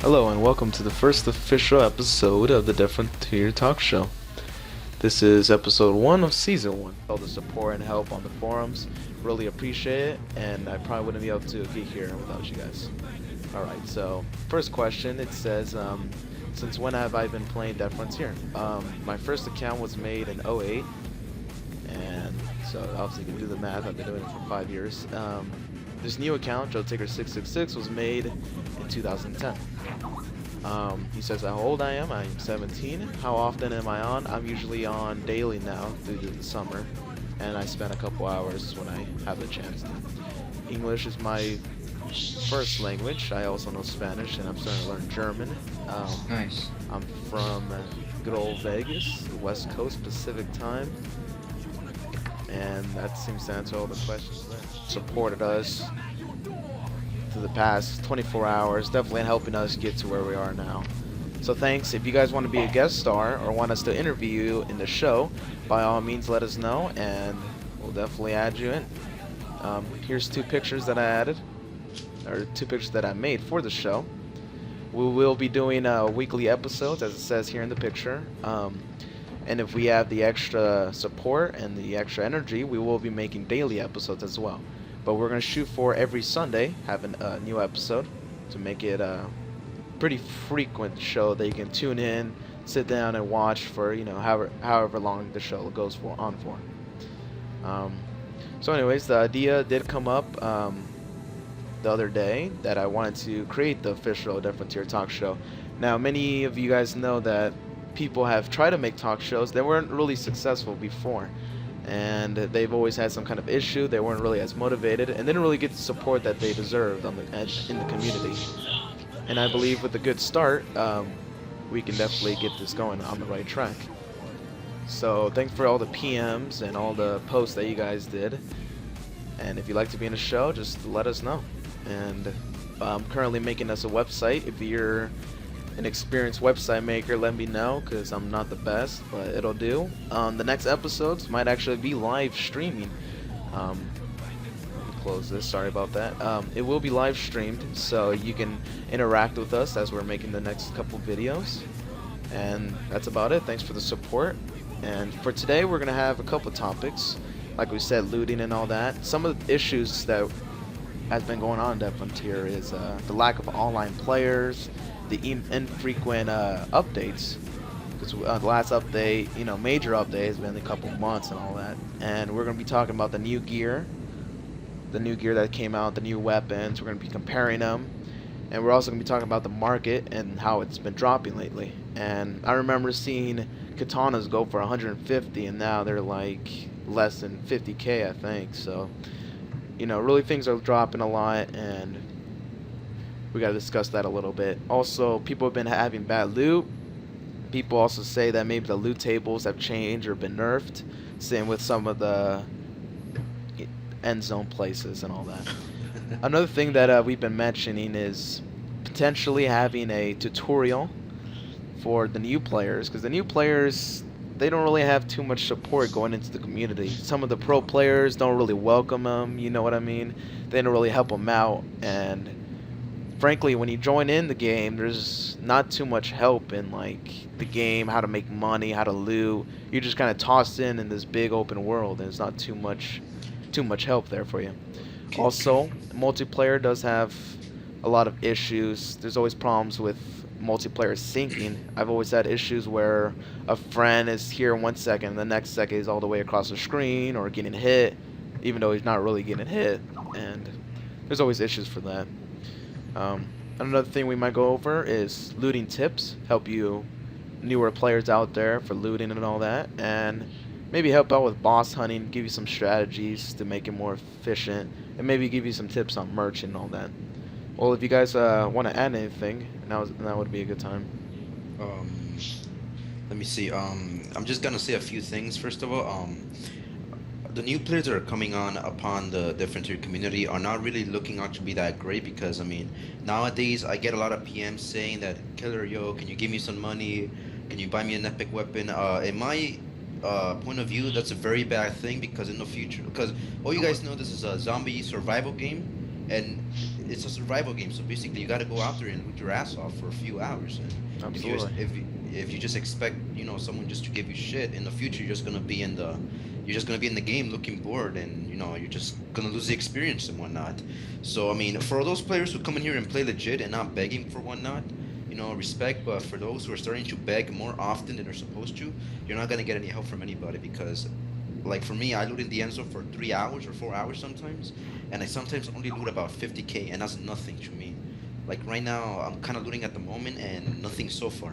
Hello and welcome to the first official episode of the Different Tier Talk Show. This is episode 1 of season 1. All the support and help on the forums, really appreciate it, and I probably wouldn't be able to get here without you guys. Alright, so first question, it says, since when have I been playing Death Frontier? My first account was made in 08, and so obviously you can do the math, I've been doing it for 5 years. This new account, JoeTaker666, was made in 2010. He says how old I am. I'm 17. How often am I on? I'm usually on daily now due to the summer, and I spend a couple hours when I have the chance to. English is my first language. I also know Spanish, and I'm starting to learn German. Nice. I'm from good old Vegas, West Coast Pacific time, and that seems to answer all the questions there. Supported us through the past 24 hours, definitely helping us get to where we are now. So thanks. If you guys want to be a guest star or want us to interview you in the show, by all means let us know and we'll definitely add you in. Here's 2 pictures that I added, or 2 pictures that I made for the show. We will be doing weekly episodes as it says here in the picture. And if we have the extra support and the extra energy, we will be making daily episodes as well. But we're going to shoot for every Sunday, having a new episode to make it a pretty frequent show that you can tune in, sit down and watch for, you know, however long the show goes on for. So anyways, the idea did come up the other day that I wanted to create the official Death Frontier Talk Show. Now, many of you guys know that people have tried to make talk shows. They weren't really successful before, and they've always had some kind of issue. They weren't really as motivated and didn't really get the support that they deserved in the community. And I believe with a good start, we can definitely get this going on the right track. So thanks for all the PMs and all the posts that you guys did. And if you'd like to be in a show, just let us know. And I'm currently making us a website. If you're an experienced website maker, let me know, because I'm not the best, but it'll do. The next episodes might actually be live streaming. Let me close this, sorry about that. It will be live streamed, so you can interact with us as we're making the next couple videos. And that's about it. Thanks for the support. And for today, we're gonna have a couple topics, like we said, looting and all that. Some of the issues that has been going on in Death Frontier is the lack of online players, the infrequent updates, because the last update, you know, major update has been a couple months and all that. And we're going to be talking about the new gear that came out, the new weapons. We're going to be comparing them, and we're also going to be talking about the market and how it's been dropping lately. And I remember seeing katanas go for 150, and now they're like less than 50k, I think. So, you know, really things are dropping a lot, and we got to discuss that a little bit. Also, people have been having bad loot. People also say that maybe the loot tables have changed or been nerfed. Same with some of the end zone places and all that. Another thing that we've been mentioning is potentially having a tutorial for the new players, because the new players, they don't really have too much support going into the community. Some of the pro players don't really welcome them, you know what I mean? They don't really help them out, and frankly, when you join in the game, there's not too much help in like the game, how to make money, how to loot. You're just kind of tossed in this big open world, and it's not too much help there for you. Also, multiplayer does have a lot of issues. There's always problems with multiplayer syncing. I've always had issues where a friend is here 1 second, and the next second he's all the way across the screen or getting hit, even though he's not really getting hit, and there's always issues for that. Another thing we might go over is looting tips, help you newer players out there for looting and all that, and maybe help out with boss hunting, give you some strategies to make it more efficient, and maybe give you some tips on merch and all that. Well, if you guys want to add anything, now would be a good time. Let me see. I'm just gonna say a few things first of all. the new players that are coming on upon the different tier community are not really looking out to be that great because I mean nowadays I get a lot of PMs saying that Killer, yo, can you give me some money? Can you buy me an epic weapon? In my point of view, that's a very bad thing because in the future, because all you guys know, this is a zombie survival game, and it's a survival game. So basically, you got to go out there and loot your ass off for a few hours. And Absolutely. if you just expect someone just to give you shit in the future, you're just gonna be in the game looking bored, and you're just gonna lose the experience and whatnot. So I mean, for those players who come in here and play legit and not begging for whatnot, respect. But for those who are starting to beg more often than they're supposed to, you're not gonna get any help from anybody because, like for me, I loot in the end zone for 3 hours or 4 hours sometimes, and I sometimes only loot about 50K, and that's nothing to me. Like right now, I'm kind of looting at the moment, and nothing so far.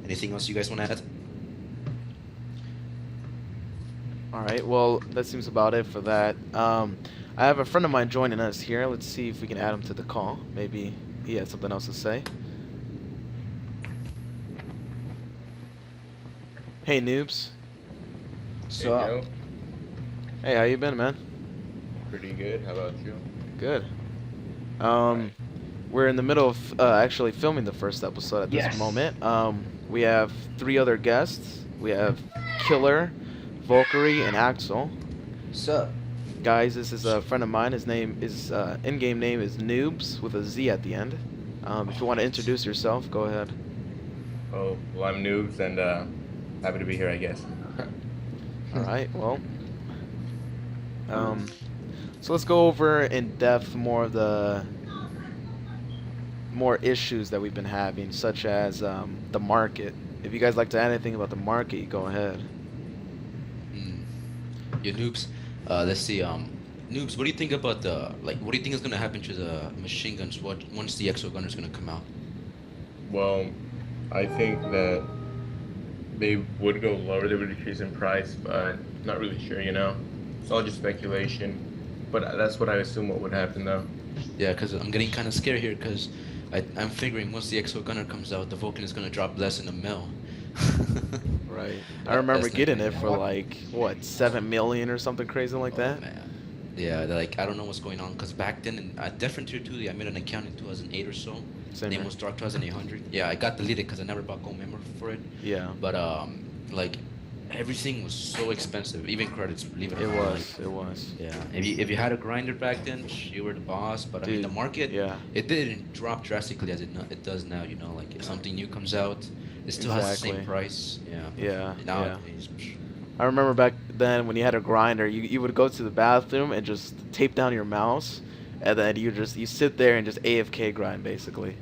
Anything else you guys want to add? All right. Well, that seems about it for that. I have a friend of mine joining us here. Let's see if we can add him to the call. Maybe he has something else to say. Hey, noobs. Hey So, Joe, Hey, how you been, man? pretty good. How about you? Good. Alright. Um, we're in the middle of actually filming the first episode at this Yes. moment. We have three other guests. We have Killer, Valkyrie, and Axel. sup? Guys, this is a friend of mine. His name is in-game name is Noobs with a Z at the end. If you want to Alright. introduce yourself, go ahead. Oh, well, I'm Noobs and happy to be here, I guess. All right. Well, um, so let's go over in depth more of the more issues that we've been having, such as the market. If you guys like to add anything about the market, go ahead. Mm. Yeah, noobs. Let's see. Noobs. What do you think about what do you think is gonna happen to the machine guns? Once the exo gunner is gonna come out? Well, I think that they would go lower, they would decrease in price, but not really sure. It's all just speculation. But that's what I assume what would happen, though. Yeah, cause I'm getting kind of scared here, cause I'm figuring once the exo gunner comes out, the Vulcan is gonna drop less in a mil. Right. I remember That's not getting gonna it get. for like what 7 million or something crazy like Oh that. man. Yeah, like I don't know what's going on because back then in different tier 2, I made an account in 2008 or so. Same Name here. was Dark 2800. Yeah, I got deleted because I never bought gold member for it. Yeah. But like everything was so expensive, even credits, believe it or It not. Like was. It was. yeah, if you had a grinder back then, you were the boss. But I mean, the Dude. market Yeah. it didn't drop drastically as it does now. Like if something new comes out, it still has the same Exactly. price. Yeah, but Yeah. Yeah. nowadays. I remember back then when you had a grinder, you would go to the bathroom and just tape down your mouse, and then you sit there and just AFK grind basically.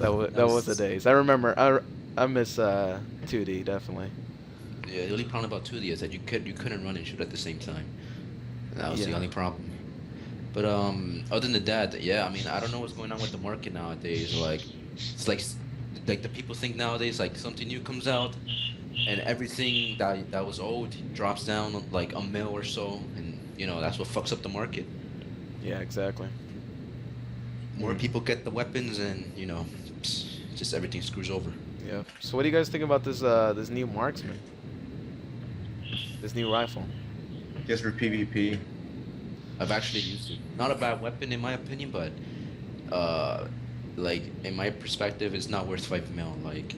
That That was the was days. I remember. I miss 2D definitely. yeah. The only problem about 2D is that you couldn't run and shoot at the same time. That was the Yeah. only problem. But other than that, yeah. I mean, I don't know what's going on with the market nowadays. Like, it's like the people think nowadays like something new comes out, and everything that was old drops down like a mil or so, and that's what fucks up the market. Yeah. Exactly. More people get the weapons, and just everything screws over. Yeah. So what do you guys think about this new marksman? This new rifle? Just for PvP. I've actually used it. Not a bad weapon in my opinion, but uh, like in my perspective, it's not worth 5 mil. Like,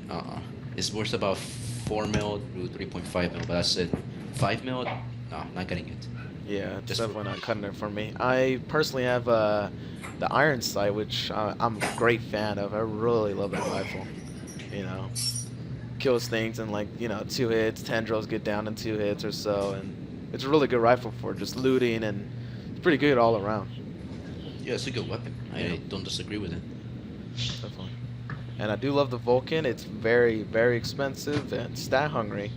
it's worth about 4 mil to 3.5 mil, but that's it. 5 mil, no, not getting it. Yeah, it's Just for definitely not cutting it for me. I personally have the iron sight, which I'm a great fan of. I really love that rifle. You know, kills things in like 2 hits. Tendrils get down in 2 hits or so, and it's a really good rifle for just looting, and it's pretty good all around. yeah, it's a good weapon. Yeah, I don't disagree with it. definitely. And I do love the Vulcan. It's very, very expensive and stat hungry.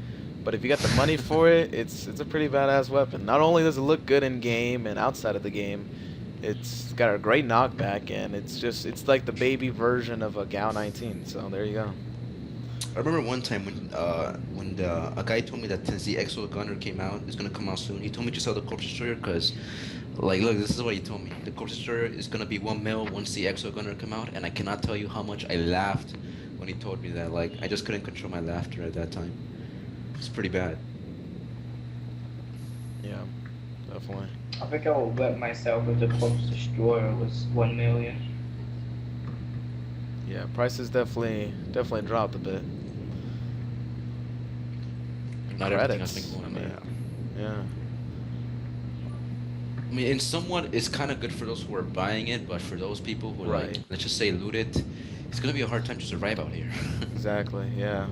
But if you got the money for it, it's a pretty badass weapon. Not only does it look good in game and outside of the game, it's got a great knockback, and it's like the baby version of a Gao 19. So there you go. I remember one time when a guy told me that since the Exo Gunner came out, it's gonna come out soon. He told me to sell the Corpse Destroyer because, like, look, this is what he told me. The Corpse Destroyer is gonna be 1 mil once the Exo Gunner come out, and I cannot tell you how much I laughed when he told me that. Like, I just couldn't control my laughter at that time. It's pretty bad. Yeah. definitely. I think I will bet myself if the Corpse Destroyer was 1 million. Yeah, prices definitely dropped a bit. Not everything has Credits. been going I mean, up. yeah. I mean, in somewhat, it's kind of good for those who are buying it, but for those people who are Right. like, let's just say loot it, it's gonna be a hard time to survive out here. Exactly, yeah.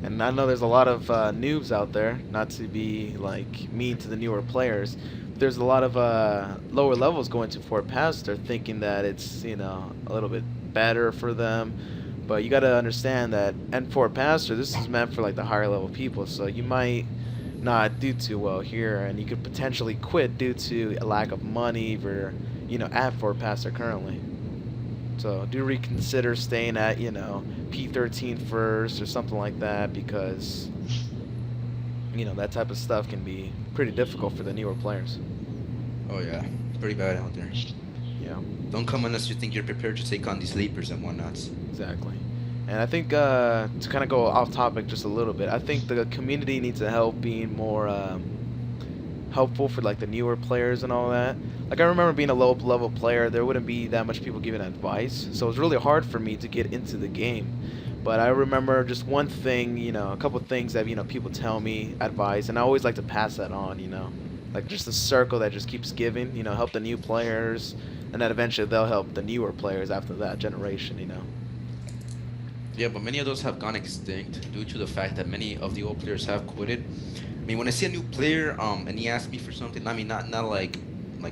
And I know there's a lot of noobs out there, not to be like mean to the newer players. There's a lot of lower levels going to Fort Pastor thinking that it's, you know, a little bit better for them. But you got to understand that in Fort Pastor, this is meant for like the higher level people. So you might not do too well here, and you could potentially quit due to a lack of money for, you know, at Fort Pastor currently. So do reconsider staying at, you know, P13 first or something like that, because, you know, that type of stuff can be pretty difficult for the newer players. Oh yeah, it's pretty bad out there. Yeah, Don't come unless you think you're prepared to take on these leapers and whatnots. exactly. And I think to kind of go off topic just a little bit, I think the community needs to help being more helpful for like the newer players and all that. Like I remember being a low level player, there wouldn't be that much people giving advice, so it was really hard for me to get into the game. But I remember just one thing, you know, a couple things that, you know, people tell me advice, and I always like to pass that on, you know, like just a circle that just keeps giving, you know, help the new players, and then eventually they'll help the newer players after that generation, you know. Yeah, but many of those have gone extinct due to the fact that many of the old players have quitted. I mean, when I see a new player, and he asks me for something, I mean, not like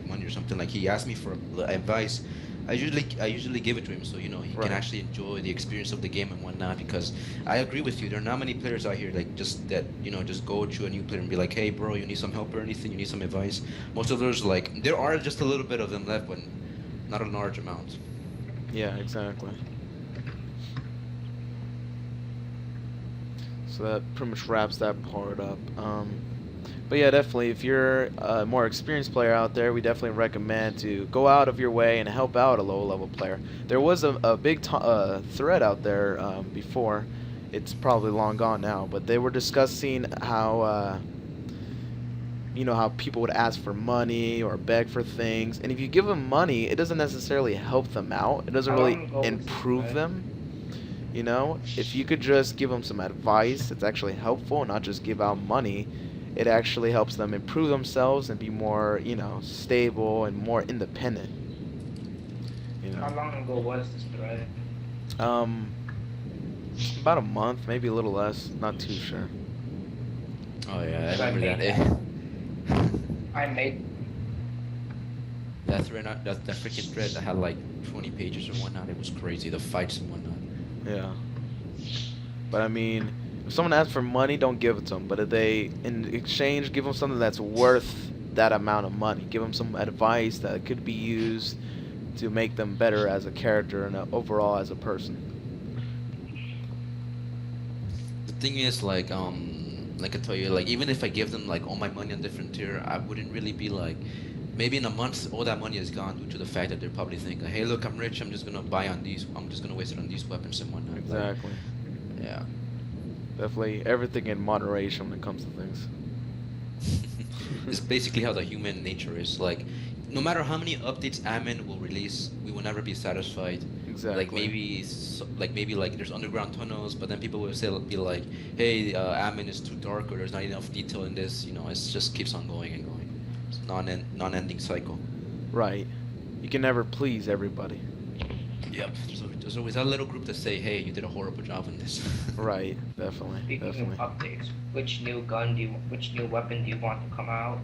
money or something, like he asked me for advice, I usually give it to him so, you know, he Right. can actually enjoy the experience of the game and whatnot, because I agree with you, there are not many players out here like just that, you know, just go to a new player and be like, hey bro, you need some help or anything, you need some advice. Most of those, like, there are just a little bit of them left, but not a large amount. Yeah, exactly. So that pretty much wraps that part up. But yeah, definitely, if you're a more experienced player out there, we definitely recommend to go out of your way and help out a low-level player. There was a big thread out there before. It's probably long gone now, but they were discussing how you know, how people would ask for money or beg for things, and if you give them money, it doesn't necessarily help them out. It doesn't How really long ago was this, improve right? them. You know, if you could just give them some advice, it's actually helpful, not just give out money. It actually helps them improve themselves and be more, you know, stable and more independent. You How know, long ago was this thread? um, about a month, maybe a little less, not too sure. Oh yeah, I I remember made that. I made That thread, that freaking thread that had like 20 pages or whatnot, it was crazy, the fights and whatnot. Yeah. But I mean, if someone asks for money, don't give it to them. But if they, in exchange, give them something that's worth that amount of money. Give them some advice that could be used to make them better as a character and overall as a person. The thing is, like I tell you, like, even if I give them like all my money on different tier, I wouldn't really be like, maybe in a month all that money is gone due to the fact that they're probably thinking, hey look, I'm rich, I'm just gonna buy on these, I'm just gonna waste it on these weapons and whatnot. Exactly. Like, yeah. Definitely everything in moderation when it comes to things. It's basically how the human nature is. Like, no matter how many updates admin will release, we will never be satisfied. Exactly. Like maybe like there's underground tunnels, but then people will say, be like, hey, admin is too dark, or there's not enough detail in this. You know, it just keeps on going and going. It's non-ending cycle. Right. You can never please everybody. Yep. So there's always that little group that say, hey, you did a horrible job on this. Right. Definitely. Speaking Definitely. of updates, which new weapon do you want to come out?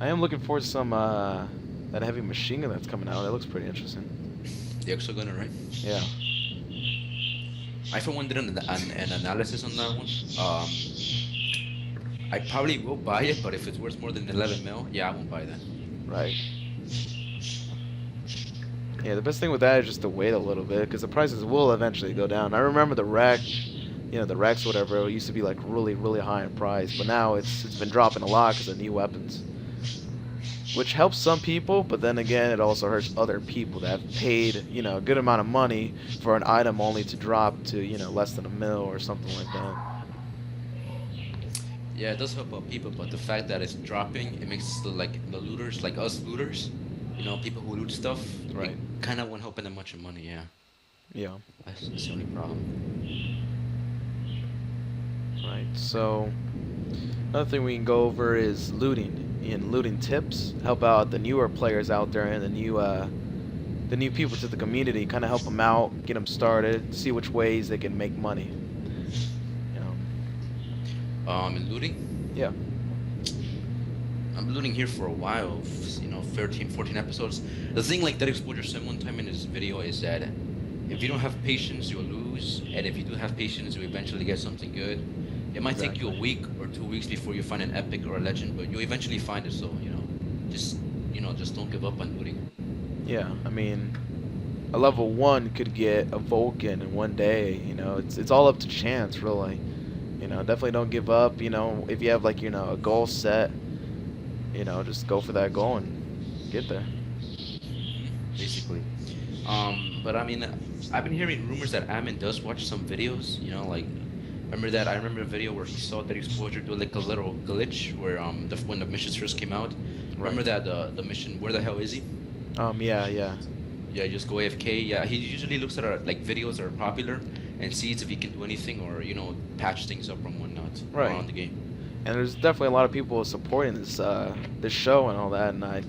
I am looking forward to some that heavy machine gun that's coming out. That looks pretty interesting. The Exogunner, right? Yeah. I for one did an analysis on that one. I probably will buy it, but if it's worth more than 11 mil, yeah, I won't buy that. Right. Yeah, the best thing with that is just to wait a little bit, because the prices will eventually go down. I remember the Rex, you know, the Rex, whatever, it used to be like really, really high in price, but now it's been dropping a lot because of new weapons, which helps some people, but then again, it also hurts other people that have paid, you know, a good amount of money for an item only to drop to, you know, less than a mil or something like that. Yeah, it does help out people, but the fact that it's dropping, it makes the looters, like us looters, people who loot stuff, it Right. kind of won't helping them much of money. Yeah, Yeah. that's the only problem. Right. So another thing we can go over is looting. And looting tips help out the newer players out there and the new people to the community. Kind of help them out, get them started, see which ways they can make money. You know. And looting, Yeah. I'm looting here for a while, 13, 14 episodes. The thing like that exposure said one time in his video is that if you don't have patience, you'll lose, and if you do have patience, you eventually get something good. It might take you a week or 2 weeks before you find an epic or a legend, but you'll eventually find it. So just just don't give up on looting. Yeah. I mean, a level 1 could get a Vulcan in one day. It's all up to chance, really. Definitely don't give up. If you have like a goal set, just go for that goal and get there. Basically. But I mean, I've been hearing rumors that Amin does watch some videos. I remember a video where he saw that exposure do like a little glitch where when the missions first came out. Remember that the mission? Where the hell is he? Yeah, yeah. Yeah, just go AFK. Yeah, he usually looks at our like videos that are popular and sees if he can do anything or patch things up or whatnot Right. around the game. And there's definitely a lot of people supporting this show and all that, and I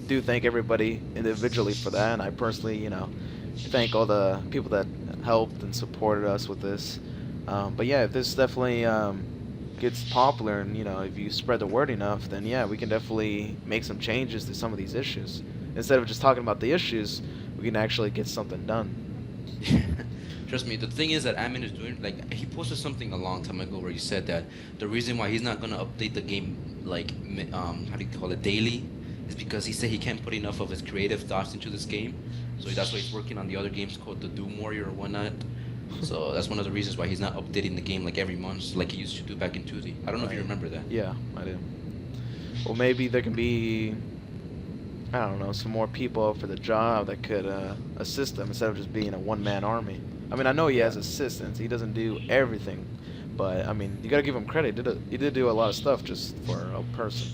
do thank everybody individually for that. And I personally, thank all the people that helped and supported us with this. But yeah, if this definitely gets popular, and if you spread the word enough, then yeah, we can definitely make some changes to some of these issues. Instead of just talking about the issues, we can actually get something done. Trust me, the thing is that Amin is doing, like, he posted something a long time ago where he said that the reason why he's not going to update the game, like, how do you call it, daily, is because he said he can't put enough of his creative thoughts into this game. So that's why he's working on the other games called the Doom Warrior or whatnot. So that's one of the reasons why he's not updating the game, like, every month, like he used to do back in 2D. I don't know if you remember that. Yeah, I do. Well, maybe there can be, I don't know, some more people for the job that could assist them instead of just being a one-man army. I mean, I know he has assistants. He doesn't do everything, but I mean, you gotta give him credit. He did do a lot of stuff just for a person.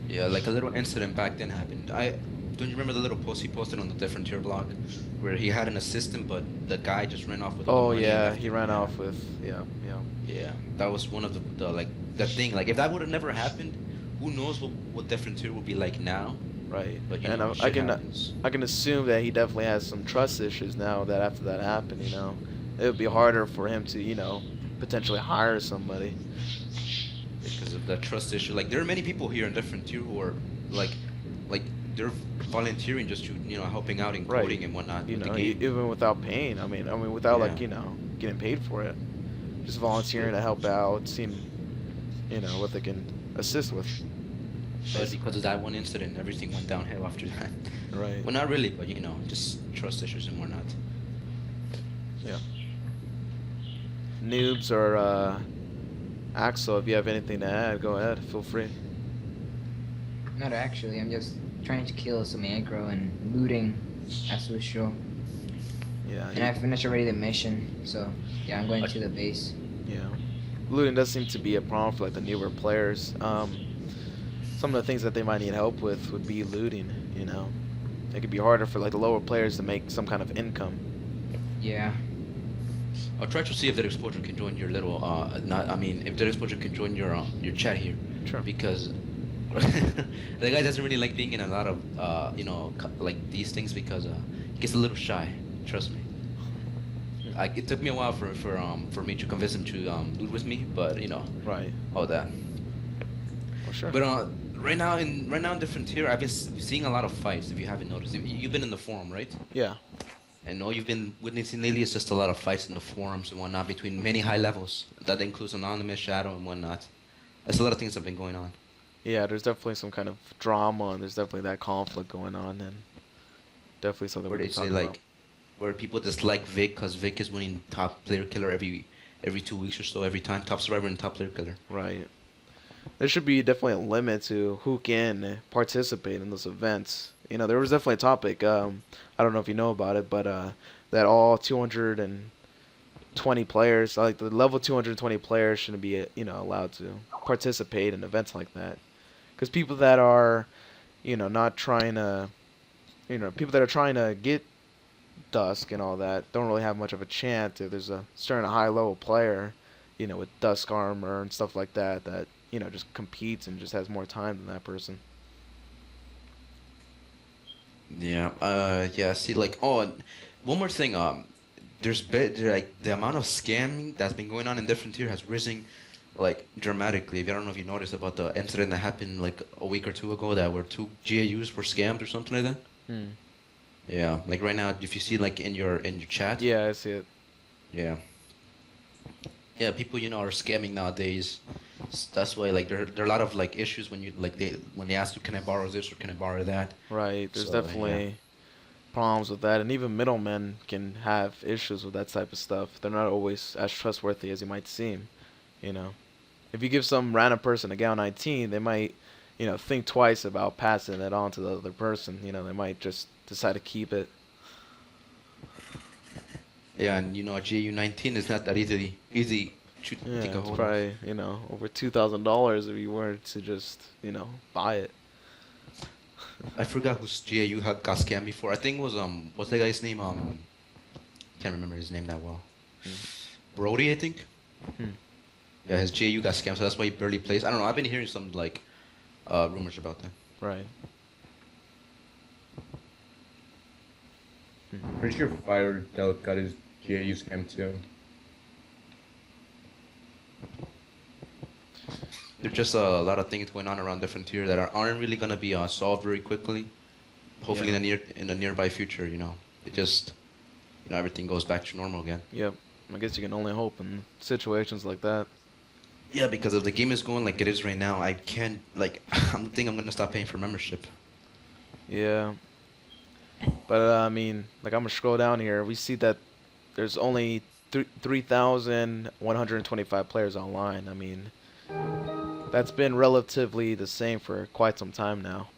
Yeah, like a little incident back then happened. Don't you remember the little post he posted on the different tier blog where he had an assistant, but the guy just ran off with all the money? Yeah, he ran off with yeah. Yeah, that was one of the like the thing. Like if that would have never happened, who knows what different tier would be like now? Right. But and I can assume that he definitely has some trust issues now that after that happened, it would be harder for him to, potentially hire somebody. Because of that trust issue. Like there are many people here in different tier who are like they're volunteering just to helping out in coding and whatnot. With the game. Even without paying. I mean without like getting paid for it, just volunteering to help out, seeing what they can assist with. But because of that one incident, everything went downhill after that. Right. Well, not really, but just trust issues and whatnot. Yeah. Noobs or Axel, if you have anything to add, go ahead. Feel free. Not actually. I'm just trying to kill some aggro and looting as usual. Yeah. And I finished already the mission, so yeah, I'm going to the base. Yeah. Looting does seem to be a problem for like the newer players. Some of the things that they might need help with would be looting, It could be harder for like the lower players to make some kind of income. Yeah. I'll try to see if that exposure can join your little if that exposure can join your chat here. Sure. Because the guy doesn't really like being in a lot of like these things because he gets a little shy. Trust me. Like it took me a while for me to convince him to loot with me, but Right. all that. Well, sure. But right now in different tier, I've been seeing a lot of fights. If you haven't noticed, you've been in the forum, right? Yeah. And all you've been witnessing lately is just a lot of fights in the forums and whatnot between many high levels. That includes Anonymous, Shadow, and whatnot. There's a lot of things that have been going on. Yeah, there's definitely some kind of drama, and there's definitely that conflict going on, and definitely something Where we they can say talk like, where people dislike Vic because Vic is winning top player killer every 2 weeks or so, every time top survivor and top player killer. Right. There should be definitely a limit to who can participate in those events. There was definitely a topic. I don't know if you know about it, but that all 200 and 20 players, like the level 220 players, shouldn't be allowed to participate in events like that. Because people that are, not trying to, people that are trying to get Dusk and all that don't really have much of a chance if there's a certain high level player, with Dusk armor and stuff like that, just competes and just has more time than that person. Yeah. Yeah. See, like, oh, and one more thing. Like the amount of scamming that's been going on in different tier has risen, like dramatically. I don't know if you noticed about the incident that happened like a week or two ago that where 2 GAUs were scammed or something like that. Hmm. Yeah. Like right now, if you see like in your chat. Yeah, I see it. Yeah. Yeah. People are scamming nowadays. That's why like there are a lot of like issues when when they ask you, can I borrow this or can I borrow that? Right. There's So, definitely problems with that, and even middlemen can have issues with that type of stuff. They're not always as trustworthy as you might seem. If you give some random person a Gal 19, they might, think twice about passing it on to the other person. They might just decide to keep it. Yeah, and a GAU 19 is not that easy to Yeah, take a it's hold of. probably, over $2,000 if you were to just, buy it. I forgot whose GAU had got scammed before. I think it was what's the guy's name? Can't remember his name that well. Brody, I think. Hmm. Yeah, his GAU got scammed, so that's why he barely plays. I don't know. I've been hearing some like rumors about that. Right. Pretty sure Fire Delt got his GAU scam too. There's just a lot of things going on around different tier that aren't really gonna be solved very quickly. Hopefully Yeah. in the nearby future, it just everything goes back to normal again. Yep. I guess you can only hope in situations like that. Yeah, because if the game is going like it is right now, I can't like I'm gonna stop paying for membership. Yeah. But I mean, like I'm gonna scroll down here. We see that there's only 3,125 players online. I mean, that's been relatively the same for quite some time now.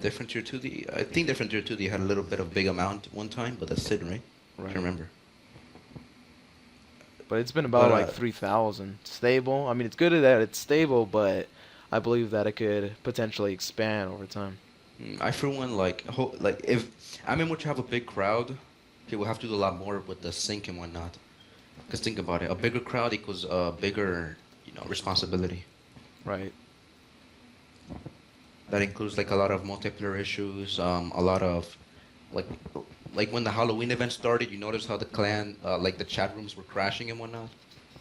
Different tier 2D, I think different tier 2D had a little bit of big amount one time, but that's it, right? I Right. can't remember. But it's been about But, like 3,000 stable. I mean, it's good that it's stable, but I believe that it could potentially expand over time. I for one like if I mean would you have a big crowd, people have to do a lot more with the sync and whatnot. Because think about it, a bigger crowd equals a bigger responsibility. Right. That includes like a lot of multiplayer issues, a lot of like like when the Halloween event started, you notice how the clan like the chat rooms were crashing and whatnot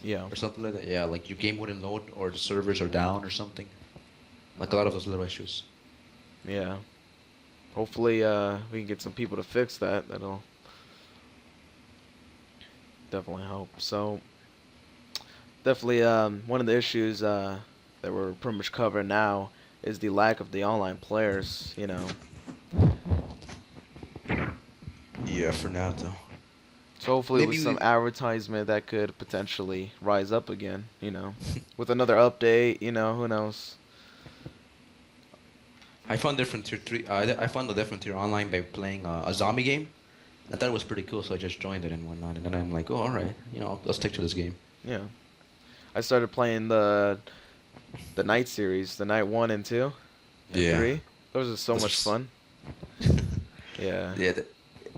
Yeah. or something like that. Yeah, like your game wouldn't load or the servers are down or something. Like a lot of those little issues. Yeah. Hopefully, we can get some people to fix that. That'll definitely help. So, definitely, one of the issues that we're pretty much covering now is the lack of the online players. Yeah, for now though. So hopefully, Maybe with some we- advertisement, that could potentially rise up again. With another update. Who knows? I found different tier 3. I found a different tier online by playing a zombie game. I thought it was pretty cool, so I just joined it and whatnot. And then I'm like, oh, all right, I'll stick to this game. Yeah. I started playing the night series, the night 1 and 2, and Yeah. 3. Those are so Those much are fun. Yeah. Yeah.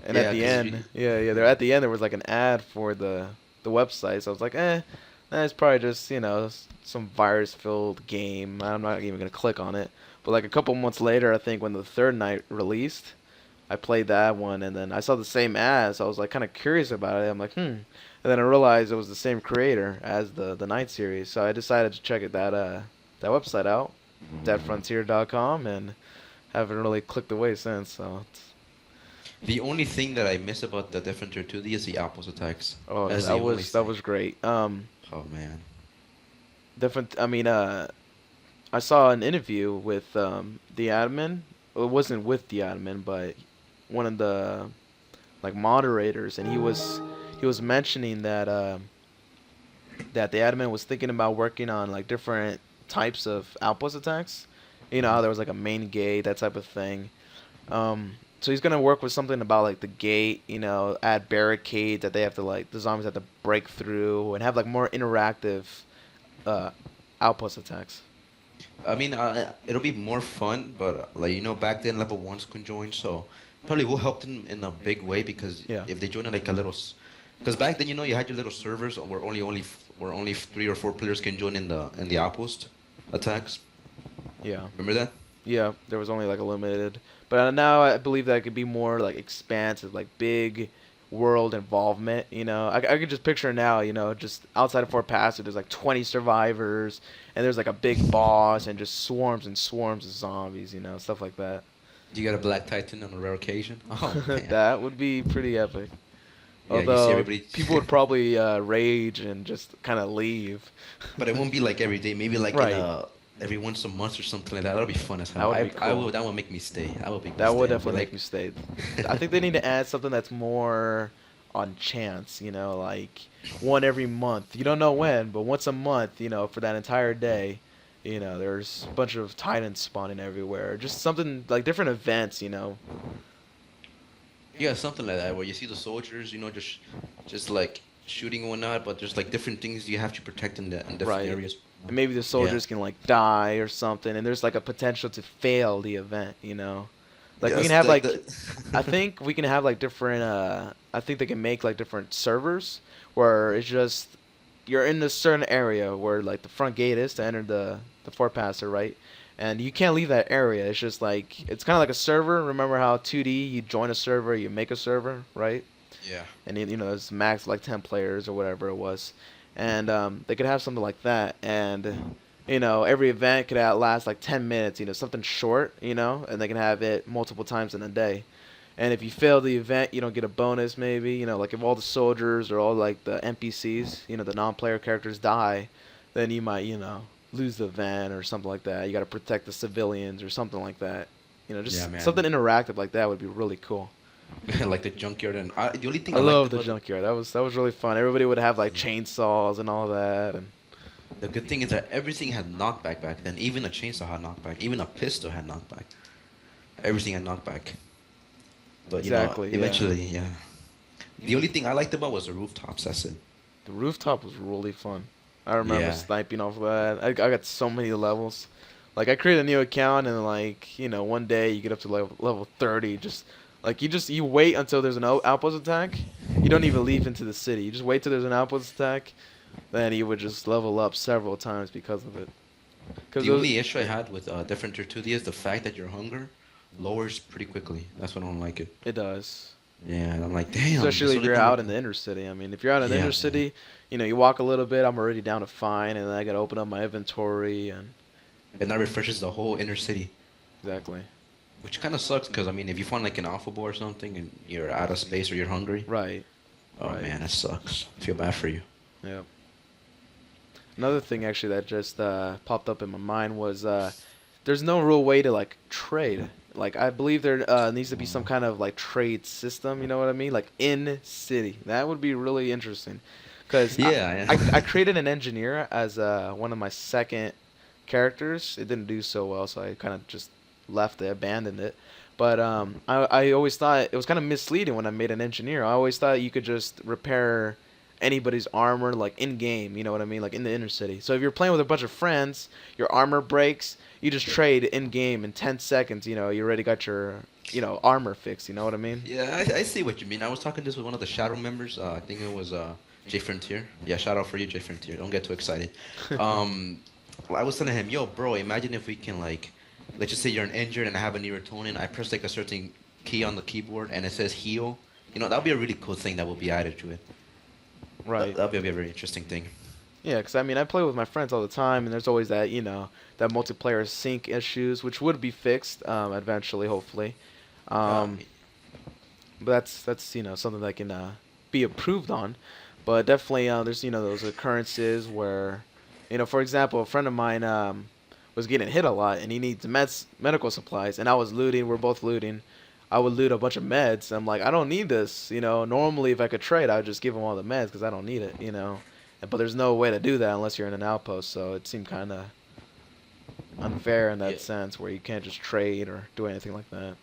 And yeah, at the 'cause end, there at the end there was like an ad for the website. So I was like, it's probably just some virus-filled game. I'm not even gonna click on it. But like a couple months later, I think when the third night released, I played that one, and then I saw the same ad. So I was like kind of curious about it. I'm like, and then I realized it was the same creator as the night series. So I decided to check that website out, deadfrontier.com, and haven't really clicked away since. So. The only thing that I miss about the different tier 2D is the apples attacks. Oh, That's that the only was thing. great. Oh man. Different. I mean, I saw an interview with the admin. Well, it wasn't with the admin, but one of the like moderators, and he was mentioning that that the admin was thinking about working on like different types of outpost attacks. How there was like a main gate, that type of thing. So he's gonna work with something about like the gate, you know, add barricades that they have to like the zombies have to break through, and have like more interactive uh, outpost attacks. I mean, it'll be more fun, but like back then level ones can join, so probably will help them in a big way because Yeah. if they join in like a little, because back then you had your little servers where only 3 or 4 players can join in the outpost attacks. Yeah. Remember that? Yeah, there was only like a limited, but now I believe that it could be more like expansive, like big world involvement. You know, I could just picture now, you know, just outside of Fort Passage, there's like 20 survivors, and there's like a big boss, and just swarms and swarms of zombies, you know, stuff like that. You got a Black Titan on a rare occasion. Oh man. That would be pretty epic. Yeah, you see Although everybody. people would probably rage and just kind of leave. But it won't be like every day. Maybe like Right. every once a month or something like that. That'll be fun as That hell. would be cool. That would make me stay. I would make me That would stay. definitely make me stay. I think they need to add something that's more on chance, you know, like one every month. You don't know when, but once a month, you know, for that entire day, you know, there's a bunch of titans spawning everywhere. Just something like different events, you know. Yeah, something like that where you see the soldiers, just like shooting and whatnot, but there's like different things you have to protect in different Right. areas. And maybe the soldiers can like die or something, and there's like a potential to fail the event, you know. Like we Yes, can have like the- I think we can have like different I think they can make like different servers where it's just you're in a certain area where like the front gate is to enter the fort passer, right? And you can't leave that area. It's just like it's kind of like a server. Remember how 2D you join a server, you make a server, right? Yeah. And you know there's max like 10 players or whatever it was, and they could have something like that, and you know every event could last like 10 minutes, you know, something short, you know, and they can have it multiple times in a day. And if you fail the event, you don't get a bonus, maybe, you know, like if all the soldiers or all like the NPCs, you know, the non-player characters die, then you might, you know, lose the event or something like that. You got to protect the civilians or something like that. You know, just Yeah, man. something interactive like that would be really cool. Like the junkyard, and the only thing I I love liked the about junkyard. That was really fun. Everybody would have like chainsaws and all that, and the good thing is that everything had knockback back then. Even a chainsaw had knockback. Even a pistol had knockback. Everything had knockback. But Exactly, yeah. eventually, yeah. The only thing I liked about was the rooftops. That's it. the rooftop was really fun. I remember Yeah. sniping off of that. I got so many levels. Like I created a new account and like you know one day you get up to level 30. Just like you wait until there's an outpost attack. You don't even leave into the city. You just wait till there's an outpost attack. Then you would just level up several times because of it. The only issue I had with different tier 2D is the fact that your hunger lowers pretty quickly. That's what I don't like it. it does. Yeah, and I'm like, damn. Especially if that's you're the only out in thing- the inner city. I mean, if you're out in the Yeah, inner man. city, you know, you walk a little bit, I'm already down to fine, and then I gotta open up my inventory and And that refreshes the whole inner city. exactly. Which kind of sucks because, I mean, if you find like an alpha boar or something and you're out of space or you're hungry, Right. oh Right. man, that sucks. I feel bad for you. Yeah. Another thing actually that just popped up in my mind was there's no real way to like trade. Like I believe there needs to be some kind of like trade system. You know what I mean? Like in city. That would be really interesting. Cause Yeah, I created an engineer as one of my second characters. It didn't do so well, so I kind of just left it, abandoned it. But I always thought it was kind of misleading when I made an engineer. I always thought you could just repair anybody's armor like in game, you know what I mean, like in the inner city. So if you're playing with a bunch of friends, your armor breaks, you just trade in game in 10 seconds, you know, you already got your, you know, armor fixed, you know what I mean? Yeah, I see what you mean. I was talking this with one of the Shadow members. I think it was J Frontier. Yeah, shout out for you, J Frontier. Don't get too excited. I was telling him, yo, bro, imagine if we can like, let's just say you're an injured and I have a neurotonic. I press like a certain key on the keyboard and it says heal. You know, that'd be a really cool thing that would be added to it. Right. That'd be a very interesting thing. Yeah, because I mean, I play with my friends all the time, and there's always that, you know, that multiplayer sync issues, which would be fixed eventually, hopefully. But that's you know something that can be improved on. But definitely, there's you know those occurrences where, you know, for example, a friend of mine was getting hit a lot, and he needs medical supplies, and I was looting. We're both looting. I would loot a bunch of meds. I'm like, I don't need this. You know, normally if I could trade, I would just give him all the meds because I don't need it. You know. But there's no way to do that unless you're in an outpost, so it seemed kind of unfair in that Yeah. sense, where you can't just trade or do anything like that.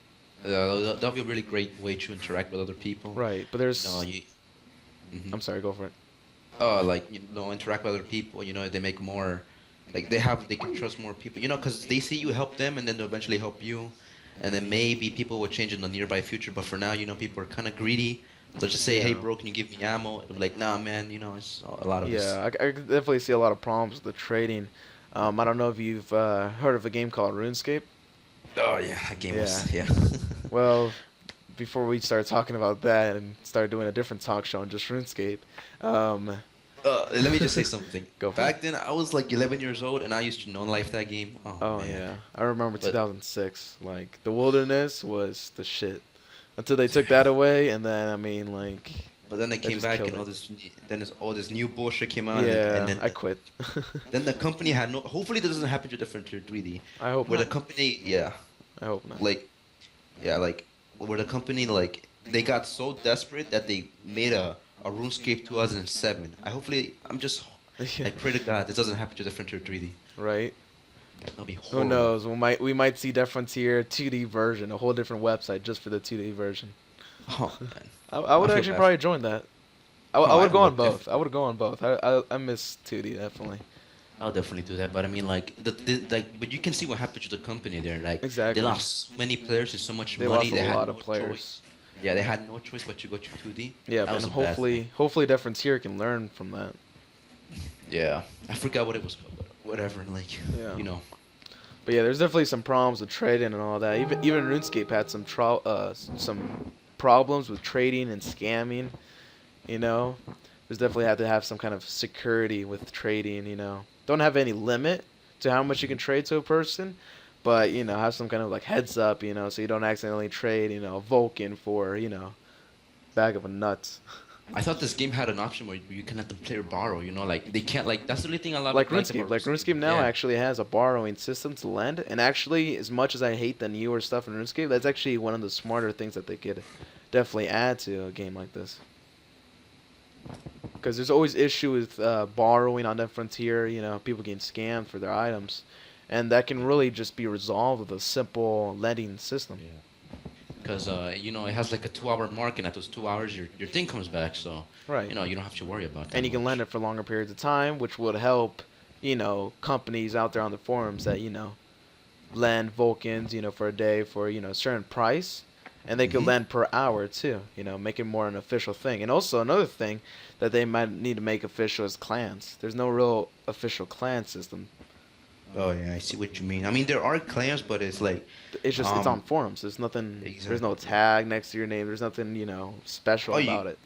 That'll be a really great way to interact with other people. Right, but You there's. know, Mhm. I'm sorry, go for it. Like interact with other people. You know, they make more, like they can trust more people. You know, because they see you help them, and then they'll eventually help you, and then maybe people will change in the nearby future. But for now, you know, people are kind of greedy. They'll just say, "Hey, Yeah. bro, can you give me ammo?" It'll be like, "Nah, man. You know, it's a lot of us." Yeah, I could definitely see a lot of problems with the trading. I don't know if you've heard of a game called RuneScape. Oh yeah, that game Yeah. was yeah. Well, before we start talking about that and start doing a different talk show on just RuneScape, um, Let me just say something. Go for Back then, I was like 11 years old, and I used to know life that game. Oh, oh man. yeah, I remember But 2006. Like the wilderness was the shit until they took that away, and then I mean like but then they They came just back, killed and it. all this new bullshit came out, yeah, and then I quit. then the company had no. Hopefully, that doesn't happen to different tier 3D. I hope Where the not. company, yeah, I hope not. like, yeah, like where the company like they got so desperate that they made a RuneScape 2007. I pray to God this doesn't happen to different tier 3D. Right? That'll be Who horrible. knows? We might see Death Frontier 2D version, a whole different website just for the 2D version. Oh man. I would I feel actually bad. probably join that. I Oh, would go on would both. I would go on both. I miss 2D definitely. I'll definitely do that, but I mean, like, but you can see what happened to the company there. Like, Exactly. they lost so many players and so much They money. lost They a had lot no of players. choice. Yeah, they had no choice but to go to 2D. Yeah, That was and a bad thing. hopefully Death Frontier can learn from that. Yeah, I forgot what it was called. But whatever, like, Yeah. you know. But yeah, there's definitely some problems with trading and all that. Even RuneScape had some problems with trading and scamming. You know, there's definitely had to have some kind of security with trading. You know, don't have any limit to how much you can trade to a person, but you know, have some kind of like heads up. You know, so you don't accidentally trade. You know, a Vulcan for bag of nuts. I thought this game had an option where you can let the player borrow. You know, like they can't. Like that's the only thing I love. Like about RuneScape. Like RuneScape now Yeah. actually has a borrowing system to lend, and actually, as much as I hate the newer stuff in RuneScape, that's actually one of the smarter things that they could definitely add to a game like this. Because there's always issue with borrowing on that frontier. You know, people getting scammed for their items, and that can really just be resolved with a simple lending system. Yeah. Because you know, it has like a 2-hour mark, and at those 2 hours, your thing comes back. So Right. you know, you don't have to worry about that. And you can much. lend it for longer periods of time, which would help, companies out there on the forums that, lend Vulcans, for a day for, a certain price. And they could Mhm. lend per hour too, make it more an official thing. And also another thing that they might need to make official is clans. There's no real official clan system. Oh yeah, I see what you mean. I mean, there are clans, but it's like It's just it's Um, on forums. There's nothing. There's no exactly. tag next to your name. There's nothing special Oh, about it.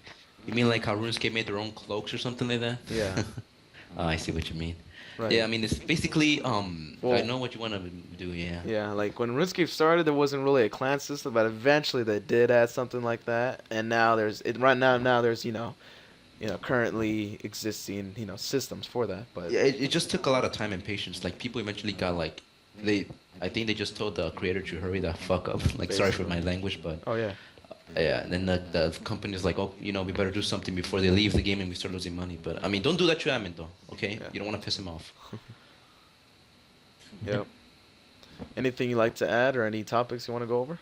you mean like how RuneScape made their own cloaks or something like that? Yeah. Oh, I see what you mean. Right. Yeah, I mean it's basically I Well- know what you want to do. Yeah. Yeah, like when RuneScape started, there wasn't really a clan system, but eventually they did add something like that, and now right now there's currently existing systems for that. But Yeah, it just took a lot of time and patience. Like people eventually got like I think they just told the creator to hurry the fuck up. Like sorry for my language, but oh yeah, yeah. And then the company's like, oh, we better do something before they leave the game and we start losing money. But I mean, don't do that to Amin though. Okay, Yeah. you don't want to piss him off. yep. Anything you like to add or any topics you want to go over?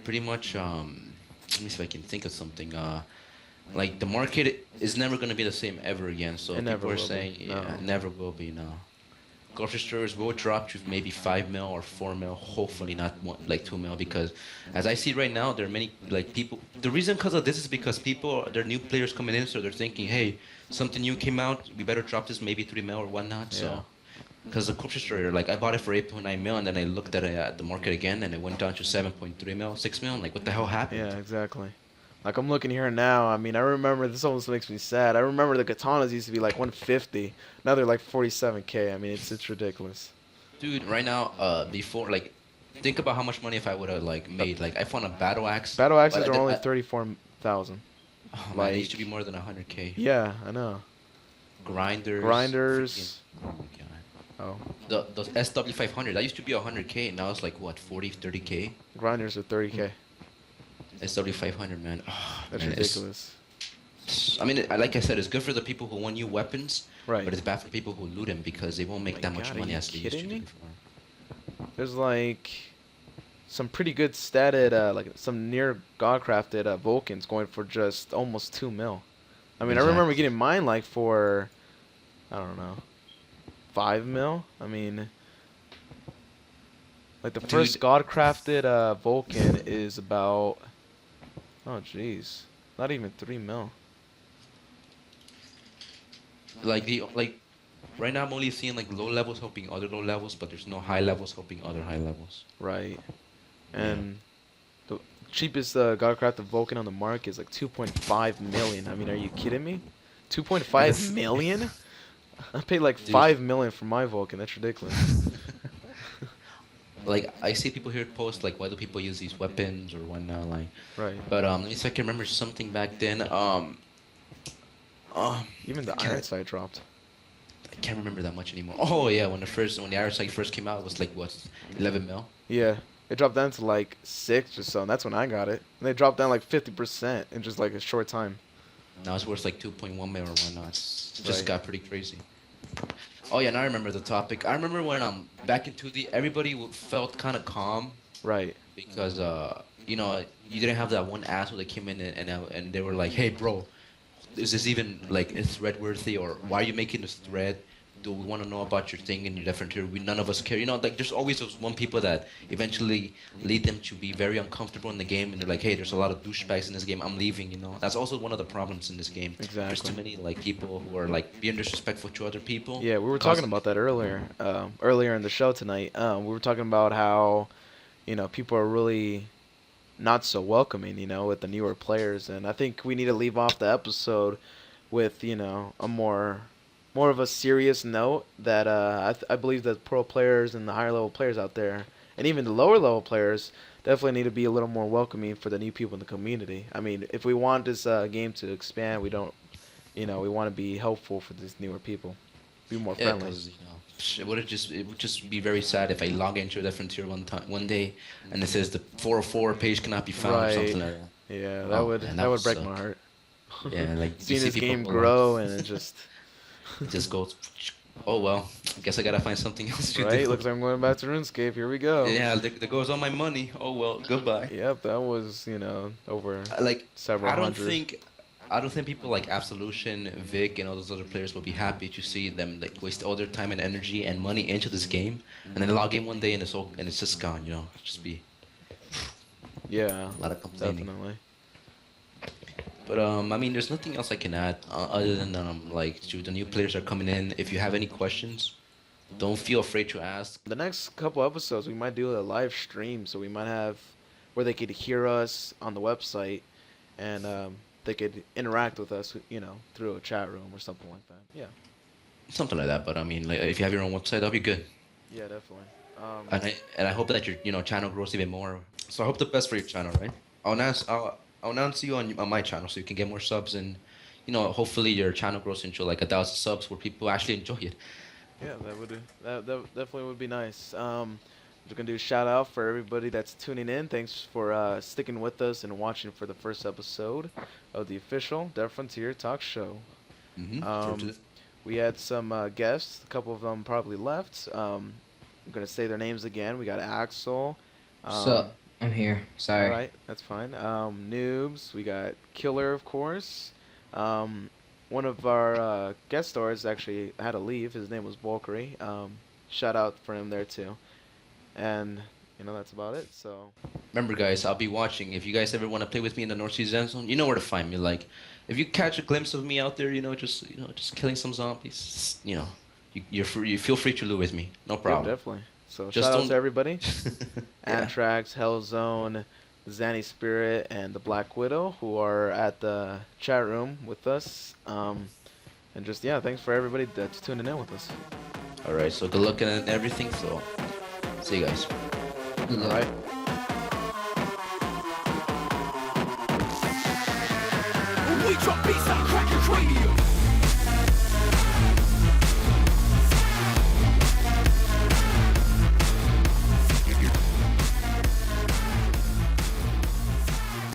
Pretty much. Let me see if I can think of something. Like the market is never gonna be the same ever again. So It never people are will be, saying, no. yeah, never will be. No. Grocery stores will drop to maybe 5 mil or 4 mil. Hopefully not like 2 mil, because as I see right now, there are many like people. The reason because of this is because there are new players coming in, so they're thinking, hey, something new came out, we better drop this maybe 3 mil or whatnot. Yeah. So. Because the grocery store, like I bought it for 8.9 mil, and then I looked at it at the market again, and it went down to 7.3 mil, 6 mil. I'm like, what the hell happened? Yeah, exactly. Like I'm looking here now. I mean, I remember this almost makes me sad. I remember the katanas used to be like 150. Now they're like 47K. I mean, it's ridiculous. Dude, right now, before like, think about how much money if I would have like made. Like, I found a battle axe. Battle axes but I are did- only I- 34,000. Oh, man, like- they used to be more than 100K. Yeah, I know. Grinders. Grinders. freaking- oh my god. Oh, The SW500 that used to be 100K, and now it's like what 40, 30K. grinders are 30K. SW500, man. Oh, That's man, ridiculous. I mean, like I said, it's good for the people who want new weapons, Right. but it's bad for people who loot them because they won't make My that much God, are money you as they used to kidding do me? before. There's like some pretty good statted, like some near godcrafted Vulcans going for just almost 2 mil. I mean, I remember getting mine like for, I don't know, 5 mil. I mean, like the first godcrafted Vulcan is about, oh jeez, not even 3 mil. Like right now I'm only seeing like low levels helping other low levels, but there's no high levels helping other high levels. Right. And the cheapest godcrafted Vulcan on the market is like 2.5 million. I mean, are you kidding me? 2.5 million? I paid like 5 million for my Vulcan. That's ridiculous. Like I see people here post like, why do people use these weapons or whatnot, like. Right. But let me see if I can remember something back then. Even the iron sight dropped. I can't remember that much anymore. Oh yeah, when the iron sight first came out, it was like what, 11 mil. Yeah, it dropped down to like 6 or so, and that's when I got it. And they dropped down like 50% in just like a short time. Now it's worth like 2.1 mil or whatnot. It just Right. got pretty crazy. Oh yeah, now I remember the topic. I remember when back in 2D, everybody felt kind of calm Right. because you know, you didn't have that one asshole that came in and they were like, hey bro, is this even like a thread worthy, or why are you making this thread? Do we want to know about your thing and your different tier? None of us care. You know, like there's always those one people that eventually lead them to be very uncomfortable in the game, and they're like, hey, there's a lot of douchebags in this game. I'm leaving. You know, that's also one of the problems in this game. Exactly. There's too many like people who are like being disrespectful to other people. Yeah, we were talking about that earlier. Earlier in the show tonight, we were talking about how, you know, people are really not so welcoming, you know, with the newer players, and I think we need to leave off the episode with, you know, a more of a serious note that I believe that pro players and the higher level players out there, and even the lower level players, definitely need to be a little more welcoming for the new people in the community. I mean, if we want this game to expand, we don't, you know, we want to be helpful for these newer people, be more Yeah, friendly. 'cause, you know, it would just be very sad if I log into a different tier one day and it says the 404 page cannot be found or something like that. Yeah, Oh, man, that would break suck. my heart. Yeah, like you Seeing see this people game go grow like, and it just it just goes. Oh well, I guess I gotta find something else to right. do. Looks like I'm going back to RuneScape. Here we go. Yeah, there goes all my money. Oh well, goodbye. Yep, that was, you know, over Like several I don't hundred. think people like Absolution, Vic, and all those other players will be happy to see them like waste all their time and energy and money into this game, and then log in one day and it's just gone. You know, just be Yeah, a lot of complaining. definitely. But I mean, there's nothing else I can add other than like to the new players are coming in. If you have any questions, don't feel afraid to ask. The next couple episodes, we might do a live stream, so we might have where they could hear us on the website, and they could interact with us, you know, through a chat room or something like that. Yeah. Something like that. But I mean, like if you have your own website, that'll be good. Yeah, definitely. And I hope that your channel grows even more. So I hope the best for your channel, right? I'll announce you on my channel so you can get more subs, and hopefully your channel grows into like 1,000 subs where people actually enjoy it. Yeah, that definitely would be nice. We're gonna do a shout out for everybody that's tuning in. Thanks for sticking with us and watching for the first episode of the official Dead Frontier Talk Show. We had some guests. A couple of them probably left. I'm gonna say their names again. We got Axel. Sup? I'm here. Sorry. All right, that's fine. Noobs. We got Killer, of course. One of our guest stars actually had to leave. His name was Valkyrie. Shout out for him there too. And that's about it. So Remember, guys, I'll be watching. If you guys ever want to play with me in the North Sea Zen Zone, you know where to find me. Like, if you catch a glimpse of me out there, just killing some zombies, you feel free to loot with me. No problem. yeah, definitely. So Just shout out don't- to everybody. Yeah. Antrax, Hellzone, Zanny Spirit, and the Black Widow who are at the chat room with us. And just thanks for everybody that's tuning in with us. All right, so good luck and everything. So, see you guys. Good All luck. right. We drop beats like crack and cranium.